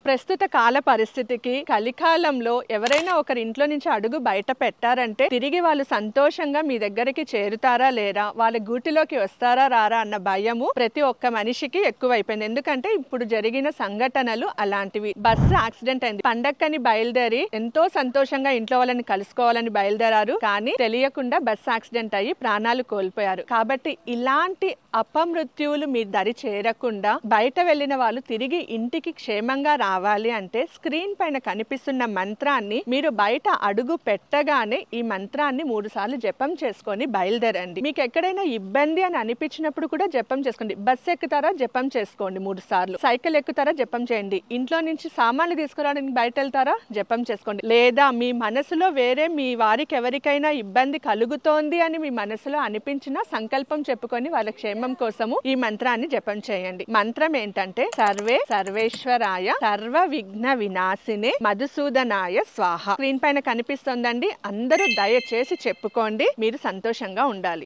ప్రస్తుత కాల పరిస్థితికి కలికాలంలో ఎవరైనా ఒకరి ఇంట్లో నుంచి అడుగు బయట పెట్టారంటే తిరిగి వాళ్ళు సంతోషంగా మీ దగ్గరికి చేరుతారా లేరా, వాళ్ళ గూటిలోకి వస్తారా రారా అన్న భయము ప్రతి ఒక్క మనిషికి ఎక్కువైపోయింది. ఎందుకంటే ఇప్పుడు జరిగిన సంఘటనలు అలాంటివి. బస్సు యాక్సిడెంట్ అయింది. పండక్కని బయలుదేరి ఎంతో సంతోషంగా ఇంట్లో వాళ్ళని కలుసుకోవాలని బయలుదేరారు. కానీ తెలియకుండా బస్సు యాక్సిడెంట్ అయ్యి ప్రాణాలు కోల్పోయారు. కాబట్టి ఇలాంటి అపమృత్యువులు మీ దరి చేరకుండా బయట వెళ్ళిన వాళ్ళు తిరిగి ఇంటికి క్షేమంగా రావాలి అంటే స్క్రీన్ పైన కనిపిస్తున్న మంత్రాన్ని మీరు బయట అడుగు పెట్టగానే ఈ మంత్రాన్ని 3 సార్లు జపం చేసుకొని బయలుదేరండి. మీకు ఎక్కడైనా ఇబ్బంది అని అనిపించినప్పుడు కూడా జపం చేసుకోండి. బస్సు ఎక్కుతారా జపం చేసుకోండి 3 సార్లు. సైకిల్ ఎక్కుతారా జపం చేయండి. ఇంట్లో నుంచి సామాన్లు తీసుకురావడానికి బయట వెళ్తారా జపం చేసుకోండి. లేదా మీ మనసులో వేరే మీ వారికి ఎవరికైనా ఇబ్బంది కలుగుతోంది అని మీ మనసులో అనిపించిన సంకల్పం చెప్పుకొని వాళ్ళ క్షేమం కోసము ఈ మంత్రాన్ని జపం చేయండి. మంత్రం ఏంటంటే సర్వే సర్వేశ్వరాయ సర్వ విఘ్న వినాశినే మధుసూదనాయ స్వాహ. స్క్రీన్ పైన కనిపిస్తోందండి. అందరూ దయచేసి చెప్పుకోండి. మీరు సంతోషంగా ఉండాలి.